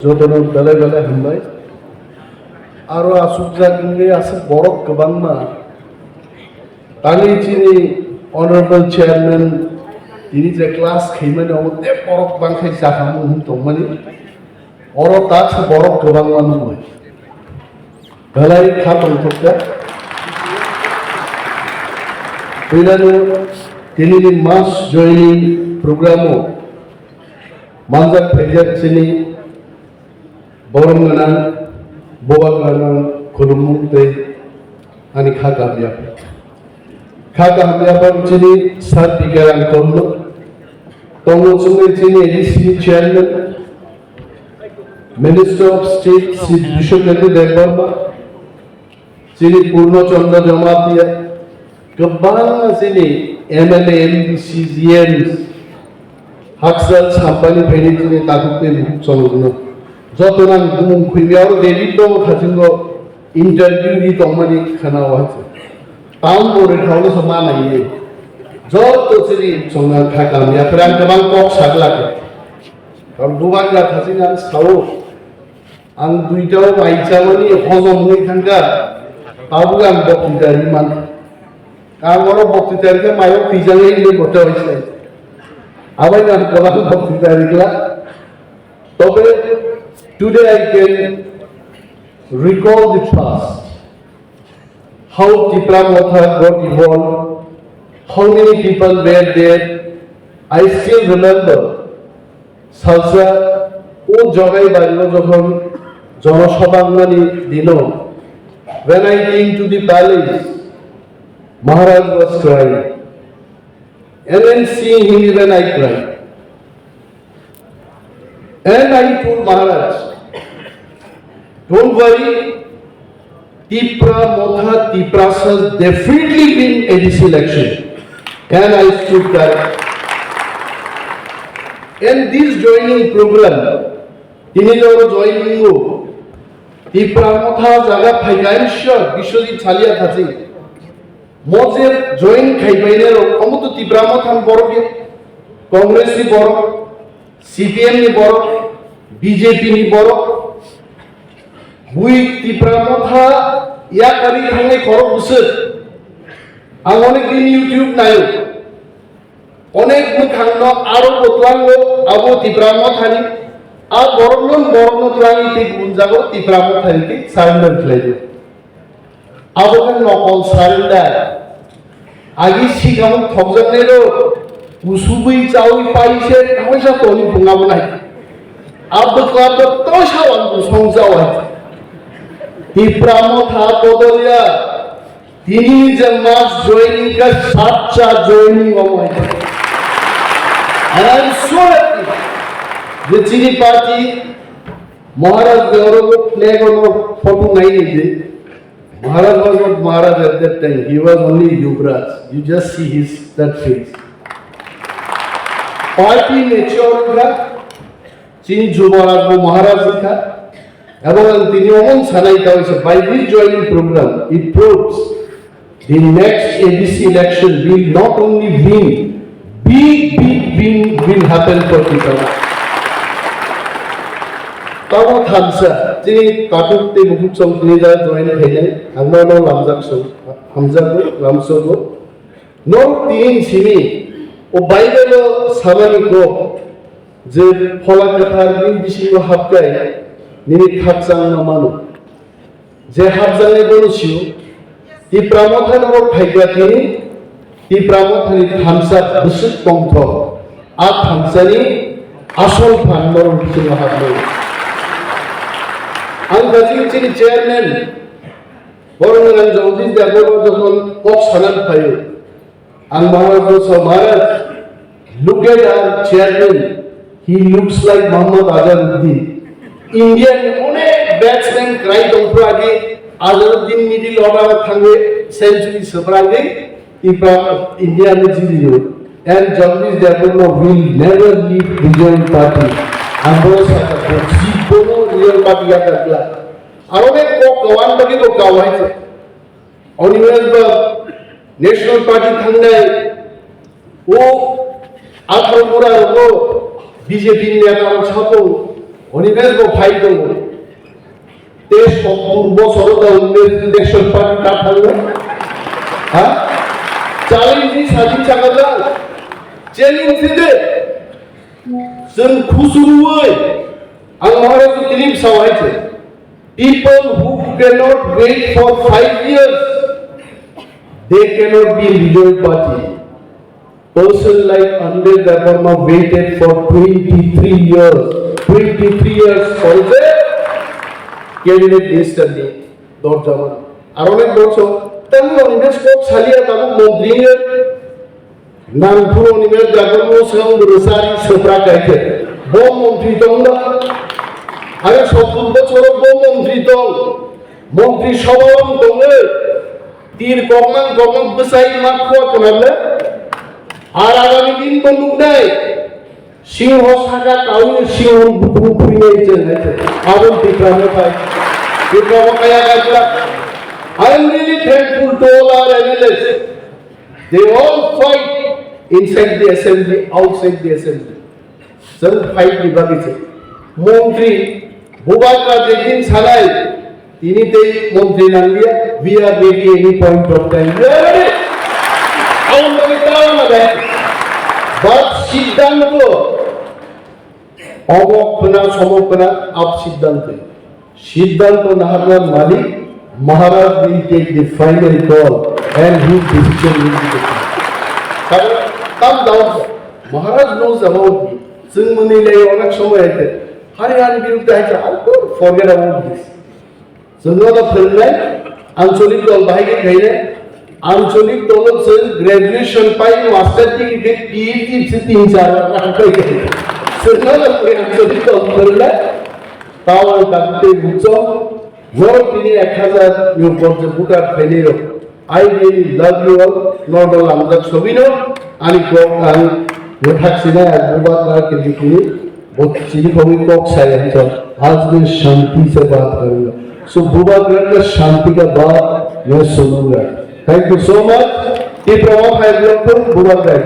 Jodoh bela-bela hambay, aro asuk jagingge asuk borok kebangma. Tani chini honorable chairman, ini je class khimane ote borok bangkai sakamu huntung mani, oro tak borok kebangma nunggu. Belai khatong tukka. Pilanu ini mass joining programu, manjak pejat sini. Borong ganang, bobak ganang, kulumuk teh, ani khaga biar. Khaga biar pun cini saat pikiran kono, tongon sungai cini ADC chairman, Minister of State Sri Vishwakarma Devbarma, cini Purno Chandra Jamatia, kebang cini MLA MDC ZMs, haksal sampani peni cini takut teh soluno. Jotonan gumung kuibiar David dong khasingo interview di tomani khana wajib. Taun bore khawlo sama nahi. Joto ciri songa khakam ya perang kebang kok saglak. Kalau bukan lah khasinan sawo. Ang duitau maicamani hozom hui thangka. Tabugan bokti dari man. Kamoro bokti dari ke mayo pijange ini bota hoisai. Abai nan kebang bokti dari kela. Tobe today I can recall the past, how Tipramotha got involved, how many people were there. I still remember Salsa o jogai barilo jokhon jonosabangmani dino. When I came to the palace, Maharaj was crying, and then seeing him even I cried. And I told Maharaj, don't worry, Tipramotha Tiprasa definitely win ADC election. And I stood there. And this joining program, tini jor joining go, Tipramotha jaga phaigain sure, Bishwajit Chalia thasi. Moje join khaibaine ro, amutu Tipramotha borok, Congress ni borok, CPM ni borok, BJP ni borok, hui Tipramotha ya kari hangai korok usut. Ang onek din YouTube nayo, onek mukhangno aro botlango abo Tipramotha ni, a borok tlangi tik bunjago Tipramotha ni tik surrender klejo. Abo kan nokol surrender. Agi sikamuk thokjak nero. Usubui cawi paise kaisa toni bungabu nai. Abdo klabdo toshawan busong jawai. Tipramotha bodolia tini jamas joining ka sacha joining omai. And I am so happy. The Chini party Maharaj Gaurav flag on photo nahi. Maharaj was not Maharaj at that time. He was only Yuvraj. You just see his that face. Party mature ka, Chini Jubaraj ko Maharaj ka, এবং তিনি অমন ছানাইতা হয়েছে. By this joining program, it proves the next ADC election will not only win, big win will happen for people. Tawa Thamsa, তিনি কাটুকতে মুকুট song তিনি যা join হইলেন, আমরা নাম লামজাক সং, হামজাকো লামসগো, নো তিন সিমি ও বাইবেল সামানিকো যে ফলাকাথার দিন বিশিষ্ট হাবকায় নিনি খাকসাং নামানো যে হাবজাংনে বলছিও Tipramotha নরক ফাইগা তিনি Tipramotha থামসা বিশুদ্ধ পন্থ আর থামসানি আসল ফান্ডর বিশিষ্ট হাবলো আং গাজিং চিনি চেয়ারম্যান বরংগান জগদীশ দেববর্মা যখন কক সানান পাইও আং Maharaj, look at our chairman. He looks like Muhammad Azharuddin. Indian অনেক ব্যাটসম্যান ক্রাই দংপ্র আগে Azharuddin মিডিল অর্ডার থাঙ্গে সেঞ্চুরি সবার আগে ইন্ডিয়া মে জিতিও and Jagdish Devbarma will never leave regional party. আমরা সাথে জীবনো রিয়েল পার্টি আকারলা আর অনেক কওয়ান বাকি তো কাওয়াইছে অনিমেষ বা ন্যাশনাল পার্টি থাঙ্গায় ও আত্মপুরা ও বিজেপি নেতা ছাত্র অনিমেষ গো ফাইট করবো 70 বছর ইলেকশন পার্টি তা থাকবে হ্যাঁ চ্যালেঞ্জनि साथि चांगा चैलेंज दे जों खुसुरुयै आं महाराज दिलीप सावहाय छे people who cannot wait for 5 years they cannot be leader party person like Andre Devarma waited for 23 years also candidate list andi dorjaman আর অনেক বছর তেমন অনিমেষ কোপ ছালিয়া তাবু মন্ত্রীর নাম পুরো অনিমেষ জাগরণ সঙ্গ রসারি সোপ্রা কাইতে বম মন্ত্রী তোমরা আরে 70 বছর বম মন্ত্রী তো মন্ত্রী সবরম তোমরা তীর কর্মান বসাই মাখো কেনালে আর আগামী দিন তো মুখ নাই সিংহ শাখা কাউনি সিংহ বুকু ফুইয়ে চলে আবল টিকানো পাই টিকানো কায়া গাছলা I am really thankful to all our MLAs. They all fight inside the assembly, outside the assembly. Some fight বিভাগিছে মন্ত্রী ভূবাকা যেদিন ছাড়াই তিনি তেই মন্ত্রী নাঙ্গিয়া we are ready any point of time. আমাদের তাও না দেখ বাট সিদ্ধান্ত অবক্ষণা সমক্ষণা আপ সিদ্ধান্ত না হওয়ার মালিক Maharaj will take the final call and his decision will be taken. Come down. Maharaj knows about me. Singmani lay onak shomoy aite. Hari birudde aite. I'll forget about this. Singmani philnai ancholik dol bahige khaile. Ancholik dol se graduation pai master degree PhD se 3-4 bar kai khaile. Singmani ancholik dol philnai. Tawal takte bucho. Lord, তিনি 1000 নিউ পর্যন্ত বুটার ফেলিও I really love you all not all আমাদের ছবি no আনি Coke আনি থাকছিনা বুবাকার के दिखी बहुत चीज होगी कोक साइलेंस आज मैं शांति से बात करूंगा सो बुबाकर का शांति का बात मैं सुनूंगा थैंक यू सो मच ये प्रभाव है बुबाकर